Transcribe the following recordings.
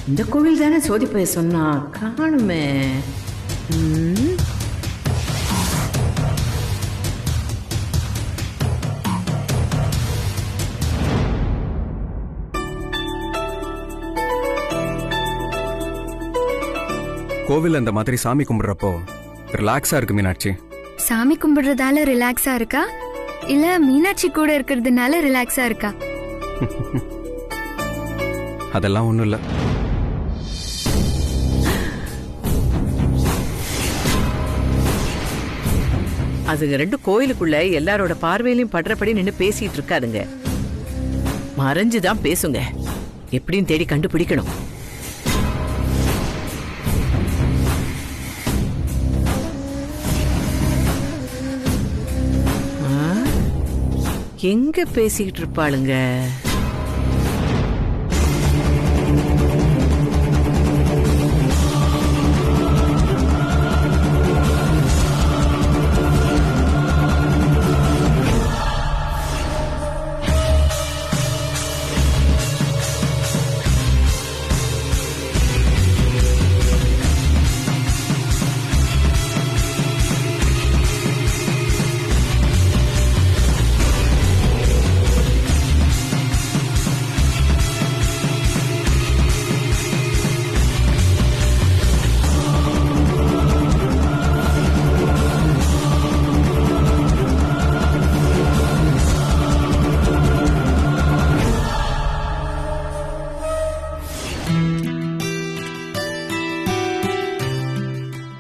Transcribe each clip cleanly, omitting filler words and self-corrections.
இந்த கோவில் தானே சோதிப்பைய சொன்னா, காணுமே. கோவில் அந்த மாதிரி சாமி கும்பிடுறப்போ ரிலாக்ஸா இருக்கு மீனாட்சி. சாமி கும்பிடுறதால ரிலாக்ஸா இருக்கா இல்ல மீனாட்சி கூட இருக்கிறதுனால ரிலாக்ஸா இருக்கா? அதெல்லாம் ஒண்ணும் இல்ல. அதுங்க ரெண்டு கோயிலுக்குள்ள எல்லாரோட பார்வையிலையும் படுறபடி நின்று பேசிட்டு இருக்காதுங்க. மறைஞ்சுதான் பேசுங்க. எப்படின்னு தேடி கண்டுபிடிக்கணும். எங்க பேசிக்கிட்டு இருப்பாளுங்க?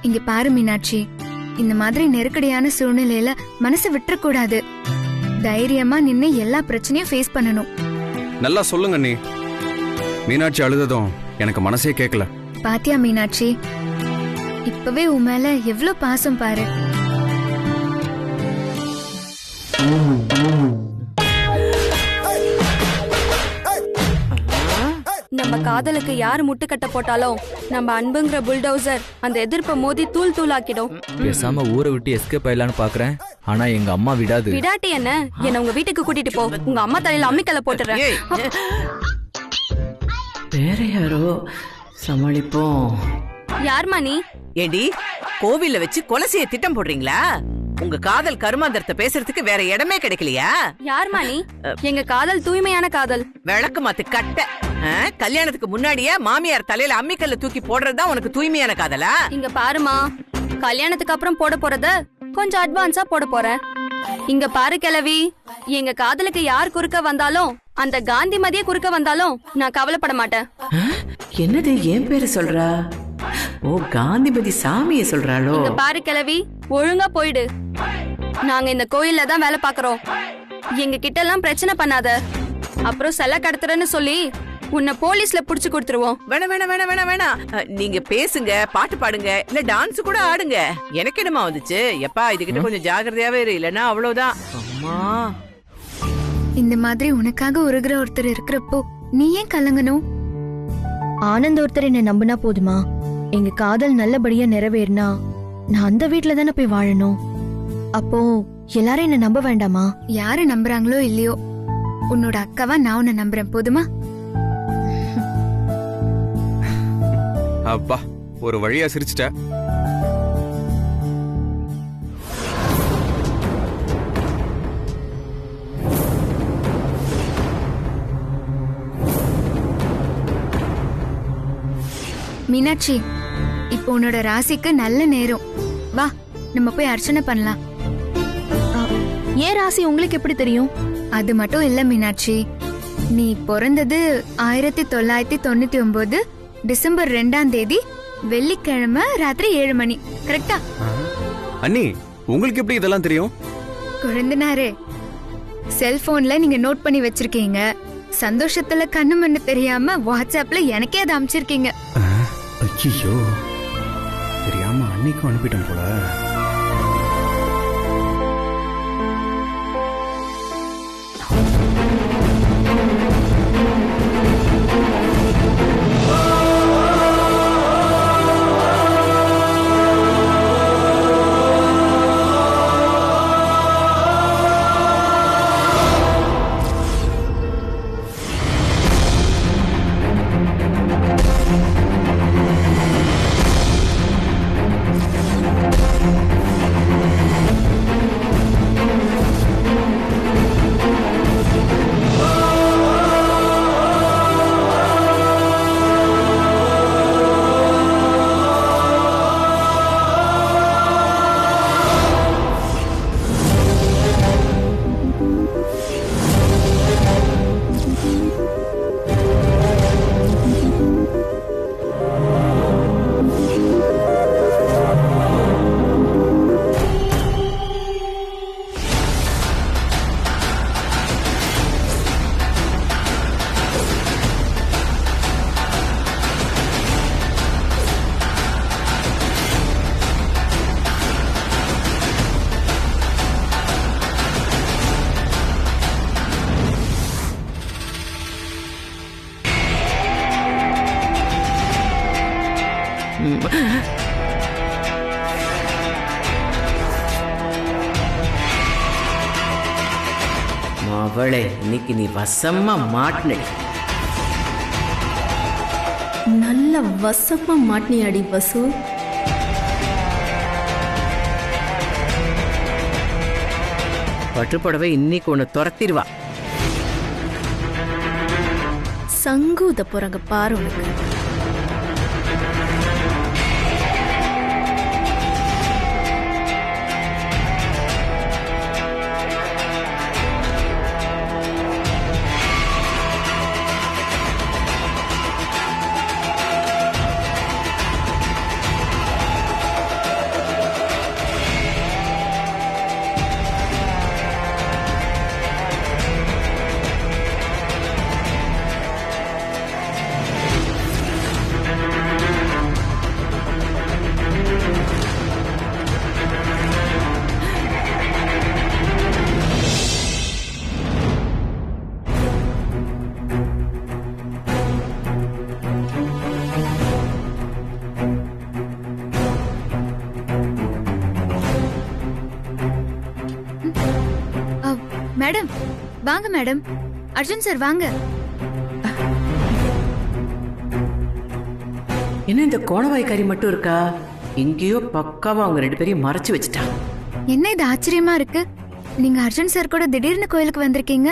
இங்க பாரு மீனாட்சி, இந்த மாதிரி நெருக்கடியான சூழ்நிலையில மனசை விட்டுறக்கூடாது. தைரியமா நின்னு எல்லா பிரச்சனையும் ஃபேஸ் பண்ணணும். நல்லா சொல்லுங்க நீ. மீனாட்சி அழுததும் எனக்கு மனசே கேட்கல. பாத்தியா மீனாட்சி, இப்பவே உன் மேல எவ்வளவு பாசம் பாரு. நம்ம காதலுக்கு யார் முட்டுக்கட்ட போட்டாலும் நம்ம அன்புங்கிற புல்டோசர் அந்த எதிர்ப்பை மோதி தூள் தூளாக்கிடும். பேசாம ஊரை விட்டு எஸ்கேப் ஆயிடலான்னு பாக்குறேன். ஆனா எங்க அம்மா விடாது. விடாட்டி என்ன உங்க வீட்டுக்கு கூட்டிட்டு போ. உங்க அம்மா தலையில அம்மிக்கல்ல போட்டுறேன். வேற யாரோ சமாளிப்போம். யார்மா நீ? ஏடி, கோவில்ல வச்சு கொலை செய்ய திட்டம் போடுறீங்களா? உங்க காதல் கருமாந்திரத்தை பேசுறதுக்கு வேற இடமே கிடைக்கலையா? யார்மா நீ? எங்க காதல் தூய்மையான காதல். விளக்கு மாத்து கட்ட. கல்யாணத்துக்கு முன்னாடியே மாமியார் தலையில அம்மிக்கல்ல தூக்கி போடுறதுதான் உனக்கு தூய்மையான காதலா? இங்க பாருமா, கல்யாணத்துக்கு அப்புறம் போட போறத கொஞ்சம் அட்வான்ஸா போட போறேன். இங்க பாரு கிழவி, எங்க காதலுக்கு யார் குறுக்க வந்தாலும், அந்த காந்திமதியே குறுக்க வந்தாலும் நான் கவலைப்பட மாட்டேன். என்னது என் பேரு சொல்றா? ஓ, காந்திமதி சாமியை சொல்றாளோ? இங்க பாரு கிழவி, ஒழுங்கா போயிடு. நாங்க இந்த கோயில்ல தான் வேலை பாக்குறோம். எங்க கிட்ட எல்லாம் பிரச்சனை பண்ணாத. அப்புறம் செல்ல கடத்துறன்னு சொல்லி உன்னை போலீஸ்ல புடிச்சு கொடுத்துருவோம். வேணா வேணா வேணா வேணா வேணா. நீங்க பேசுங்க, பாட்டு பாடுங்க, இல்ல டான்ஸ் கூட ஆடுங்க. எனக்கு என்னமா வந்துச்சு? எப்பா இதுகிட்ட கொஞ்சம் ஜாகிரதையாவே இரு, இல்லன்னா அவ்வளவுதான். அம்மா, இந்த மாதிரி உனக்காக உருகிற ஒருத்தர் இருக்கிறப்போ நீ ஏன் கலங்கணும்? ஆனந்த் ஒருத்தர் என்ன நம்பினா போதுமா? எங்க காதல் நல்லபடியா நிறைவேறினா நான் அந்த வீட்டுல தானே போய் வாழணும். அப்போ எல்லாரும் என்ன நம்ப வேண்டாமா? யாரு நம்புறாங்களோ இல்லையோ, உன்னோட அக்காவா நான் உன்னை நம்புறேன். போதுமா? அப்பா, ஒரு வழியா சிரிச்சிட்ட. மீனாட்சி, இப்போ உன்னோட ராசிக்கு நல்ல நேரம். வா, நம்ம போய் அர்ச்சனை பண்ணலாம். ஏன் ராசி உங்களுக்கு எப்படி தெரியும்? அது மட்டும் இல்ல மீனாட்சி, நீ பிறந்தது 1999 டிசம்பர் 2ஆம் தேதி வெள்ளிக்கிழமை ராத்திரி 7 மணி. கரெக்டா? அண்ணி, உங்களுக்கு எப்படி இதெல்லாம் தெரியும்? குழந்தனாரே, செல்போன்ல நீங்க நோட் பண்ணி வச்சிருக்கீங்க. சந்தோஷத்துல கண்ணு மண்ணு தெரியாம வாட்ஸ்அப்ல எனக்கே அதை அனுப்பிச்சிருக்கீங்க. ஐயோ, தெரியாம அன்னைக்கும் அனுப்பிட்டேன் போல. அவளே இன்னைக்கு நீ வசமா மாட்டினடி. நல்ல வசமா மாட்டினியாடி வசு. பட்டுப்புடவை இன்னைக்கு உன்னை துரத்திடுவா. சங்கூத போறாங்க பாரு உனக்கு. மேடம் வாங்க மேடம். அர்ஜுன் சார் வாங்க. என்ன இந்த கோணவாய்க்காரி மட்டும் இருக்கா? எங்கேயோ பக்காவா அவங்க 2 பேரையும் மறைச்சு வச்சுட்டா. என்ன இது ஆச்சரியமா இருக்கு? நீங்க அர்ஜுன் சார் கூட திடீர்னு கோயிலுக்கு வந்திருக்கீங்க.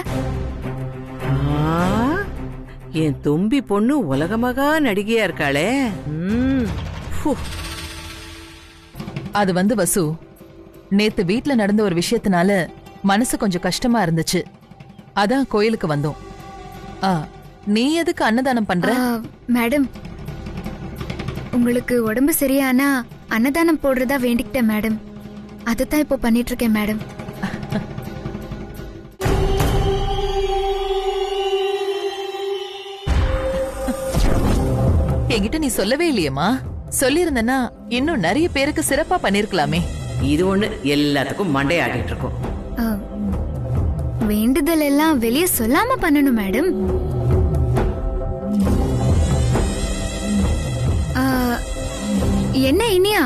என் தொம்பி பொண்ணு உலகமகா நடிகையா இருக்காளே. அது வந்து வசு, நேத்து வீட்ல நடந்த ஒரு விஷயத்தினால மனசு கொஞ்சம் கஷ்டமா இருந்துச்சு. அதான் கோயிலுக்கு வந்தோம். நீ எதுக்கு அன்னதானம் பண்ற? மேடம் உங்களுக்கு உடம்பு சரியானா அன்னதானம் போடுறதா வேண்டிக்கிட்டேன் மேடம். அதுதான் இப்போ பண்ணிட்டு இருக்கேன் மேடம். என்கிட்ட நீ சொல்லவே இல்லையேம்மா. சொல்லியிருந்தனா இன்னும் நிறைய பேருக்கு சிறப்பா பண்ணிருக்கலாமே. இது ஒண்ணு எல்லாத்துக்கும் மண்டையாடிட்டு இருக்கும். வேண்டுதல் எல்லாம் வெளியே சொல்லாம பண்ணணும் மேடம். என்ன இனியா,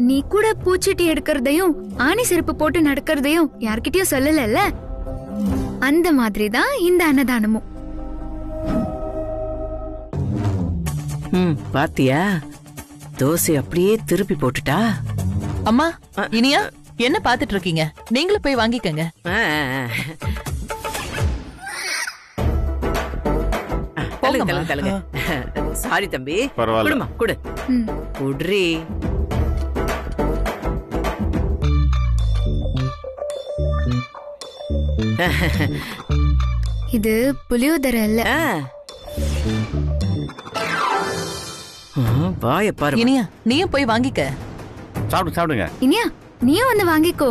நீ கூட பூச்செட்டி எடுக்கிறதையும் ஆணி செருப்பு போட்டு நடக்கிறதையும் யார்கிட்டயும் சொல்லல. அந்த மாதிரி தான் இந்த அன்னதானமும். பாத்தியா, தோசை அப்படியே திருப்பி போட்டுட்டா. அம்மா இனியா என்ன பாத்துட்டு இருக்கீங்க? நீங்களும் போய் வாங்கிக்கங்க. சாரி தம்பி, பரவாயில்ல. குடுமா குடு குட்ரி. இது புளியோதரை இல்ல. வாய பாரு. இனியா நீயும் போய் வாங்கிக்க. சாப்பிடுங்க. இனியா நீயும் வந்து வாங்கிக்கோ.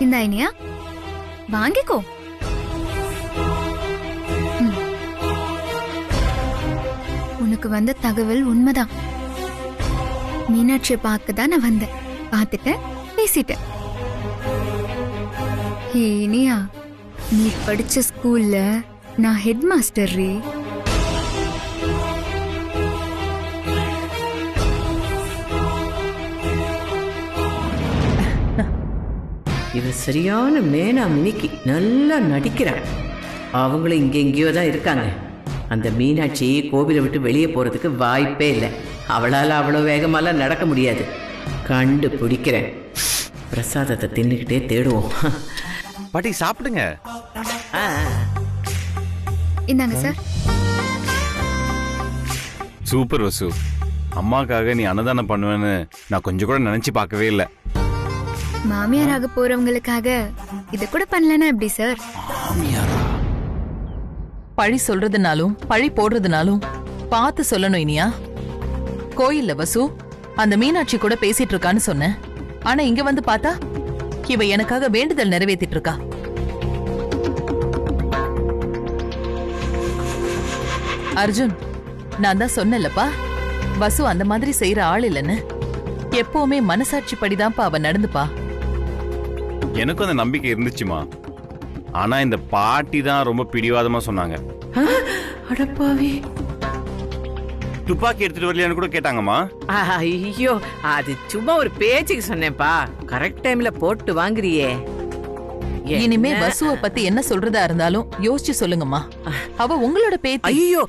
இந்தா இனியா வாங்கிக்கோ. உனக்கு வந்த தகவல் உண்மைதான். மீனாட்சியை பார்க்க தான் நான் வந்தேன். பார்த்துட்டேன், பேசிட்டேன். இனியா நீ படிச்ச ஸ்கூல்ல நான் ஹெட் மாஸ்டர் ரீ. இவ சரியான மேனா மினிக்கி, நல்லா நடிக்கிறாள். அவங்களும் இங்க எங்கேயோ தான் இருக்காங்க. அந்த மீனாட்சி கோவிலை விட்டு வெளியே போறதுக்கு வாய்ப்பே இல்லை. அவளால அவ்வளவு வேகமாலாம் நடக்க முடியாது. கண்டு பிடிக்கிறேன். பிரசாதத்தை தின்னுக்கிட்டே தேடுவோம். பாட்டி சாப்பிடுங்க. இந்தாங்க சார். சூப்பர் வசு, அம்மாக்காக நீ அன்னதானம் பண்ணுவேன்னு நான் கொஞ்சம் கூட நினைச்சு பார்க்கவே இல்லை. மாமியாராக போறவங்களுக்காக இத கூட பண்ணலனா எப்படி சார்? பழி சொல்றதுனாலும் பழி போடுறதுனாலும் பார்த்து சொல்லணும் இனியா. கோயில்ல வசு அந்த மீனாட்சி கூட பேசிட்டு இருக்கான்னு சொன்னேன். ஆனா இங்க வந்து பார்த்தா இவ எனக்காக வேண்டுதல் நிறைவேற்றிட்டு இருக்கா. அர்ஜுன், நான் தான் சொன்னேன்லப்பா, வசு அந்த மாதிரி செய்யற ஆள் இல்லைன்னு. எப்பவுமே மனசாட்சி படிதான்ப்பா அவ நடந்துப்பா. எனக்கும் அந்த நம்பிக்கை இருந்துச்சுமா. ஆனா இந்த பாட்டி தான் ரொம்ப பிடிவாதமா சொன்னாங்க. அடப்பாவி. துப்பாக்கி எடுத்துட்டு வரலையான்னு கூட கேட்டாங்கம்மா. ஐயோ, அது சும்மா ஒரு பேச்சுக்கு சொன்னேன்ப்பா. கரெக்ட் டைம்ல போட்டு வாங்குறியே. இனிமே வசுவ பத்தி என்ன சொல்றதா இருந்தாலும் யோசிச்சு சொல்லுங்கம்மா. அவ உங்களோட பேத்தி. ஐயோ,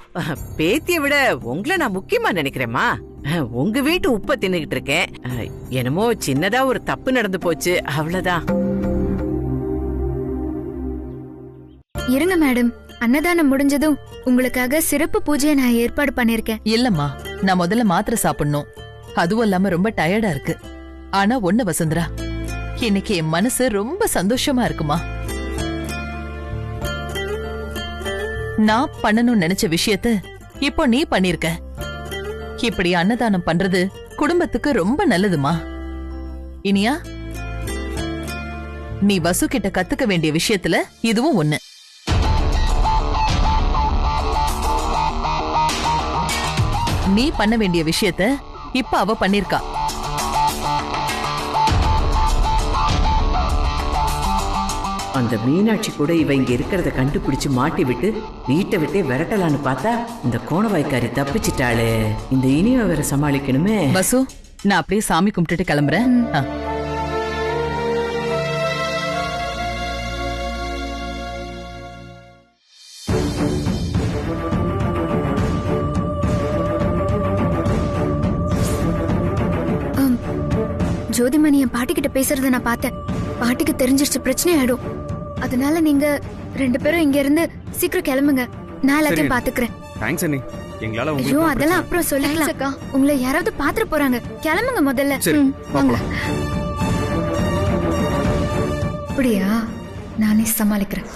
பேத்திய விட உங்களை நான் முக்கியமா நினைக்கிறேம்மா. உங்க வீட்டு உப்ப தின்னுகிட்டு இருக்கேன். என்னமோ சின்னதா ஒரு தப்பு நடந்து போச்சு, அவ்வளவுதான். இருங்க மேடம், அன்னதானம் முடிஞ்சதும் உங்களுக்காக சிறப்பு பூஜையை நான் ஏற்பாடு பண்ணிருக்கேன். இல்லம்மா, நான் முதல்ல மாத்திரை சாப்பிடணும். அதுவும் இல்லாம ரொம்ப டயர்டா இருக்கு. ஆனா ஒண்ணு வசுந்தரா, இன்னைக்கு என் மனசு ரொம்ப சந்தோஷமா இருக்குமா. நான் பண்ணணும்னு நினைச்ச விஷயத்த இப்போ நீ பண்ணிருக்க. இப்படி அன்னதானம் பண்றது குடும்பத்துக்கு ரொம்ப நல்லதுமா. இனியா, நீ வசு கிட்ட கத்துக்க வேண்டிய விஷயத்துல இதுவும் ஒண்ணு. நீ பண்ண வேண்டிய விஷயத்த இப்ப அவ பண்ணிருக்கா. அந்த மீனாட்சி கூட இவ இங்க இருக்கிறத கண்டுபிடிச்சு மாட்டி விட்டு வீட்டை விட்டே விரட்டலான்னு பார்த்தா இந்த கோணவாய்க்காரி தப்பிச்சிட்டாளே. இந்த இனிய வேற சமாளிக்கணுமே. வசு, நான் அப்படியே சாமி கும்பிட்டுட்டு கிளம்புறேன். ஜோதிமணி என் பாட்டி கிட்ட பேசுறத நான் பார்த்தேன். பாட்டிக்கு தெரிஞ்சிருச்சு, பிரச்சனை ஆயிடும். அதனால நீங்க 2 பேரும் இங்க இருந்து சீக்கிரம் கிளம்புங்க. நான் எல்லாத்தையும் பாத்துக்கிறேன். தேங்க்ஸ் அண்ணி. எங்களால ஐயோ, அதெல்லாம் அப்புறம் சொல்லிக்கலாம். உங்களை யாராவது பாத்துட்டு போறாங்க. கிளம்புங்க முதல்ல. சரி, வாங்க. அப்படியா? நானே சமாளிக்கிறேன்.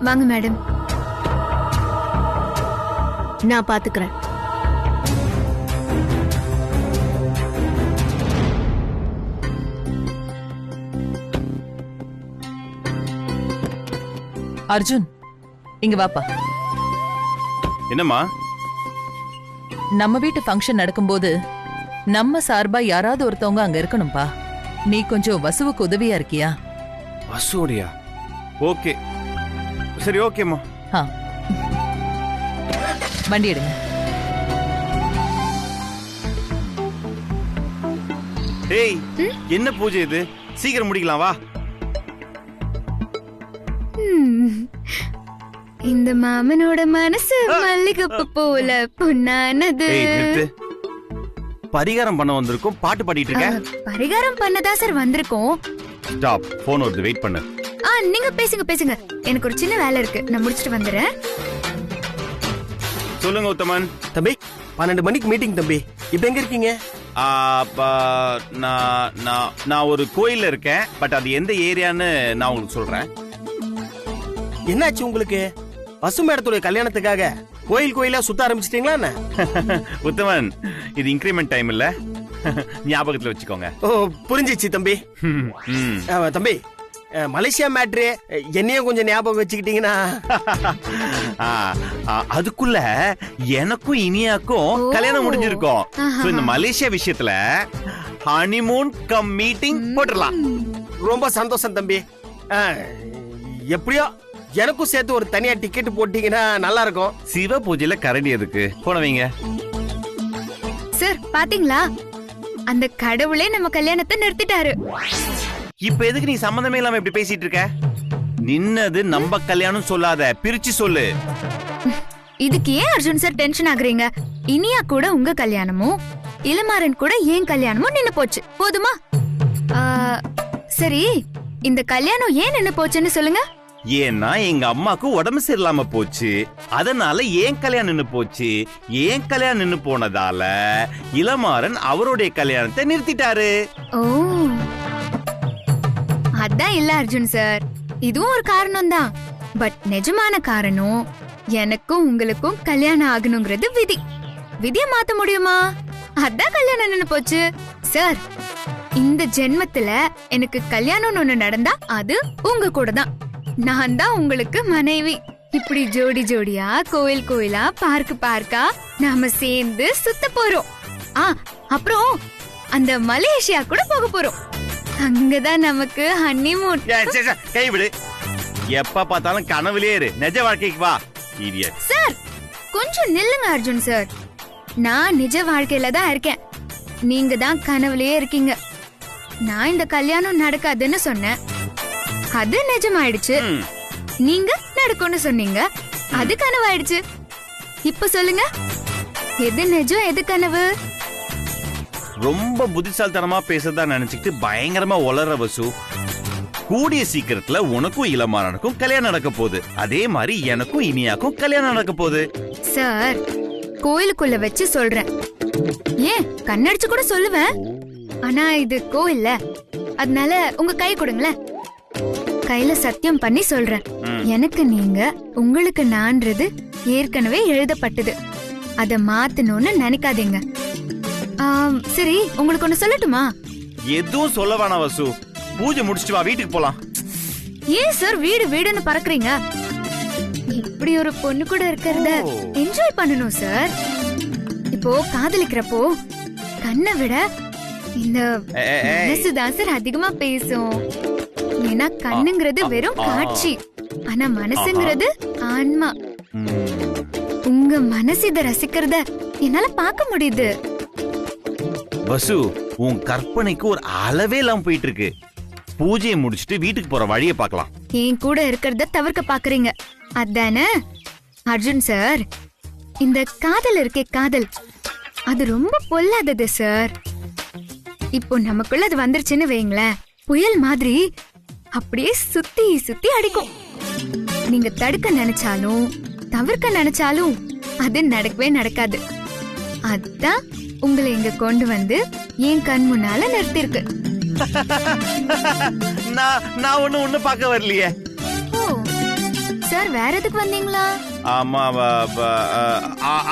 வாங்க மேடம். நான் பாத்துக்கிறேன். அர்ஜுன், இங்க வாப்பா. என்னம்மா? நம்ம வீட்டு ஃபங்க்ஷன் நடக்கும்போது நம்ம சார்பா யாராவது ஒருத்தவங்க அங்க இருக்கணும்பா. நீ கொஞ்சம் வசுவுக்கு உதவியா இருக்கியா? வசூரியா? ஓகே, சரி, ஓகேம்மா. வண்டி எடுங்க. ஏய், என்ன பூஜை இது? சீக்கிரம் முடிக்கலாம், வா. இந்த மாமனோட மனசு மல்லிகைப்பூ போல பொன்னானது. பரிகாரம் பண்ண வந்திருக்கோம், பாட்டு பாடிட்டு இருக்க. பரிகாரம் பண்ணதா சார் வந்திருக்கோம். ஸ்டாப், போன் வருது, வெயிட் பண்ணு. நீங்க பேசுங்க. எனக்கு ஒரு சின்ன வேலை இருக்கு, நான் முடிச்சிட்டு வந்துடுறேன். சொல்லுங்க உத்தமன். தம்பி, 12 மணிக்கு மீட்டிங் தம்பி. இப்ப எங்க இருக்கீங்க? நான் ஒரு கோயில்ல இருக்கேன். பட் அது எந்த ஏரியான்னு நான் உங்களுக்கு சொல்றேன். என்னாச்சு உங்களுக்கு? வசு மேடத்துடைய கல்யாணத்துக்காக கோயிலா சுத்த ஆரம்பிச்சிட்டீங்களா என்ன? உத்தமன், இது இன்கிரிமெண்ட் டைம் இல்ல, ஞாபகத்துல வச்சுக்கோங்க. ஓ, புரிஞ்சிச்சு தம்பி. தம்பி, மலேசியா மேட்ரு என்னையும் கொஞ்சம் ஞாபகம் வச்சுக்கிட்டீங்கன்னா. அதுக்குள்ள எனக்கும் இனியாக்கும் கல்யாணம் முடிஞ்சிருக்கும். இந்த மலேசியா விஷயத்துல ஹனிமூன் கம் மீட்டிங் போட்டுடலாம். ரொம்ப சந்தோஷம் தம்பி. எப்படியோ எனக்கும் சேர்த்து ஒரு தனியா டிக்கெட் போட்டீங்கன்னா நல்லா இருக்கும். சிவ பூஜையில கரண்டி எதுக்கு போனவங்க? சார் பாத்தீங்களா, அந்த கடவுளே நம்ம கல்யாணத்தை நிறுத்திட்டாரு. இப்ப எதுக்கு நீ சம்பந்தமே இல்லாம இப்படி பேசிட்டு இருக்க? நின்னது நம்ம கல்யாணம் சொல்லாத, பிரிச்சு சொல்லு. இதுக்கு ஏன் அர்ஜுன் சார் டென்ஷன் ஆகுறீங்க? இனியா கூட உங்க கல்யாணமும் இளமாறன் கூட ஏன் கல்யாணமும் நின்னு போச்சு, போதுமா? சரி, இந்த கல்யாணம் ஏன் நின்னு போச்சுன்னு சொல்லுங்க. ஏன்னா எங்க அம்மாக்கு உடம்பு சரியில்லாம போச்சு, அதனால ஏன் கல்யாணம் நின்னு போச்சு. ஏன் கல்யாணம் நின்னு போனதால இளமாறன் அவருடைய கல்யாணத்தை நிறுத்திட்டாரு. ஓ, அதான் இல்ல அர்ஜுன் சார், இதுவும் ஒரு காரணம் தான். பட் நிஜமான காரணம் எனக்கும் உங்களுக்கும் கல்யாணம் ஆகணுங்கிறது விதி. விதியை மாத்த முடியுமா? அதான் கல்யாணம் நின்னு போச்சு. சார், இந்த ஜென்மத்துல எனக்கு கல்யாணம்னு ஒண்ணு நடந்தா அது உங்க கூட தான். நான் தான் உங்களுக்கு மனைவி. இப்படி ஜோடி ஜோடியா கோயில் கோயிலா பார்க்கு பார்க்கா நாம சேர்ந்து சுத்த போறோம். அப்புறம் அந்த மலேசியா கூட போக போறோம். அங்கதான் நமக்கு ஹனிமூன். கைவிடு. எப்ப பார்த்தாலும் கனவுலயே இரு. நிஜ வாழ்க்கைக்கு வா. இடியட். சார் கொஞ்சம் நில்லுங்க அர்ஜுன் சார். நான் நிஜ வாழ்க்கையில தான் இருக்கேன். நீங்க தான் கனவுலயே இருக்கீங்க. நான் இந்த கல்யாணம் நடக்காதுன்னு சொன்னேன், அது நிஜமாயிடுச்சு. நீங்க நடக்கும்னு சொன்னீங்க, அது கனவாயிடுச்சு. இப்ப சொல்லுங்க, எது நிஜம் எது கனவு? ரொம்ப புத்திசாலித்தனமா பேசறதா நினைச்சிட்டு பயங்கரமா உளற வசு. கூடிய சீக்கிரத்துல உனக்கும் இளமாறனுக்கும் கல்யாணம் நடக்க போகுது. அதே மாதிரி எனக்கும் இனியாக்கும் கல்யாணம் நடக்க போகுது. சார் கோயிலுக்குள்ள வச்சு சொல்றேன். ஏன் கண்ணடிச்சு கூட சொல்லுவேன். ஆனா இது கோயில்ல, அதனால உங்க கை கொடுங்களேன். கையில சத்தியம் பண்ணி சொல்றேன். எனக்கு நீங்க, உங்களுக்கு நான்றது ஏற்கனவே எழுதப்பட்டது. அத மாத்தணும்னு நினைக்காதீங்க. சரி, உங்களுக்கு ஒண்ணு சொல்லட்டுமா? எதுவும் சொல்ல வேணாம் வசு. பூஜை முடிச்சிட்டு வா, வீட்டுக்கு போலாம். ஏன் சார் வீடு வீடுன்னு பறக்குறீங்க? இப்படி ஒரு பொண்ணு கூட இருக்கிறத என்ஜாய் பண்ணணும் சார். இப்போ காதலிக்கிறப்போ கண்ணை விட இந்த மனசுதான் சார் அதிகமா பேசும். ஏன்னா கண்ணுங்கிறது வெறும் காட்சி, ஆனா மனசுங்கிறது ஆன்மா. உங்க மனசு இத ரசிக்கிறத என்னால பார்க்க முடியுது. வசு, உன் கற்பனைக்கு ஒரு அளவே இல்லாம போயிட்டு இருக்கு. பூஜையை முடிச்சிட்டு வீட்டுக்கு போற வழியை பார்க்கலாம். என் கூட இருக்கிறத தவிர்க்க பாக்குறீங்க அதானே? அர்ஜுன் சார், இந்த காதல் இருக்கே காதல், அது ரொம்ப பொல்லாதது சார். இப்போ நமக்குள்ள அது வந்துருச்சுன்னு வைங்களேன், புயல் மாதிரி அப்படியே சுத்தி சுத்தி அடிக்கும். நீங்க தடுக்க நினைச்சாலும் தவிர்க்க நினைச்சாலும் அது நடக்கவே நடக்காது. அதான் உங்களை இங்க கொண்டு வந்து என் கண் முன்னால நிறுத்திருக்கு. நான் ஒண்ணு பார்க்க வரலையே. ஓ சார், வேற எதுக்கு வந்தீங்களா?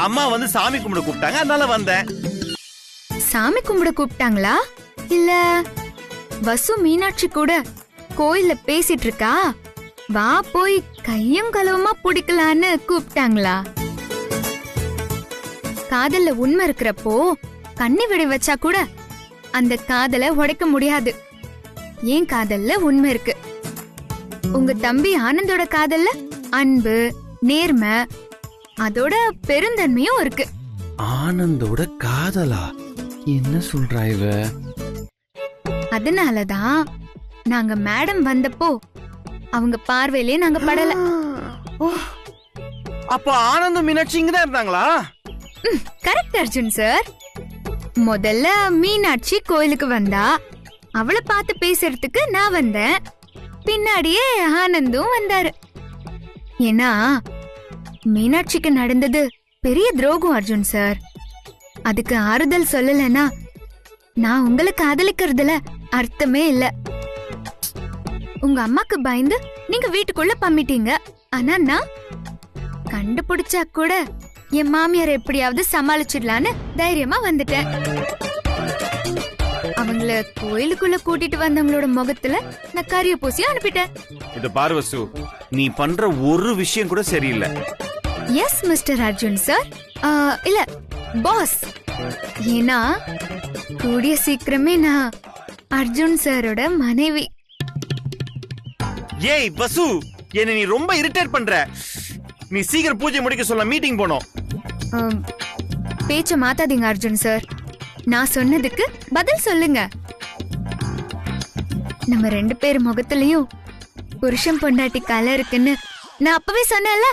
அம்மா வந்து சாமி கும்பிட கூப்பிட்டாங்க, அதனால வந்தேன். சாமி கும்பிட கூப்பிட்டாங்களா? இல்ல வசு மீனாட்சி கூட கோயில்ல பேசிட்டு இருக்கா, வா போய் கையும் களவுமா பிடிக்கலான்னு கூப்பிட்டாங்களா? காதல்ல உண்மை இருக்கிறப்போ கண்ணி விட வச்சா கூட அந்த காதலை உடைக்க முடியாது. ஏன் காதல்ல உண்மை இருக்கு. உங்க தம்பி ஆனந்தோட காதல்ல அன்பு, நேர்மை, அதோட பெருந்தன்மையும் இருக்கு. ஆனந்தோட காதலா? என்ன சொல்றா இவ? அதனாலதான் நாங்க மேடம் வந்தப்போ அவங்க பார்வையிலே நாங்க படல. அப்ப ஆனந்தம் மீனாட்சி இங்கதான் இருந்தாங்களா? Correct Arjun sir. முதல்ல மீனாட்சி கோயிலுக்கு வந்தா, அவளை பார்த்து பேசுறதுக்கு நான் வந்தேன். பின்னாடியே ஆனந்தும் வந்தாரு. ஏன்னா மீனாட்சிக்கு நடந்தது பெரிய துரோகம் அர்ஜுன் சார். அதுக்கு ஆறுதல் சொல்லலன்னா நான் உங்களை காதலிக்கிறதுல அர்த்தமே இல்ல. உங்க அம்மாக்கு பயந்து நீங்க வீட்டுக்குள்ள பம்மிட்டீங்க. ஆனா நான் கண்டுபிடிச்சா கூட என் மாமியார் எப்படியாவது சமாளிச்சிடலான்னு தைரியமா வந்துட்டேன். அவங்கள கோயிலுக்குள்ள கூட்டிட்டு வந்தவங்களோட முகத்துல நான் கரிய பூசி அனுப்பிட்டேன். இது பாரு வசு, நீ பண்ற ஒரு விஷயம் கூட சரியில்லை. எஸ் மிஸ்டர் அர்ஜுன் சார், இல்ல பாஸ். ஏன்னா கூடிய சீக்கிரமே நான் அர்ஜுன் சாரோட மனைவி. ஏய் வசு, என்ன நீ ரொம்ப இரிட்டேட் பண்ற. நீ சீக்கிரம் பூஜை முடிக்க சொல்ல, மீட்டிங் போனோம். பேச்ச மாத்தாதீங்க அர்ஜுன் சார். நான் சொன்னதுக்கு பதில் சொல்லுங்க. நம்ம ரெண்டு பேர் முகத்திலையும் புருஷன் பொண்டாட்டி கலை இருக்குன்னு நான் அப்பவே சொன்னேன்ல.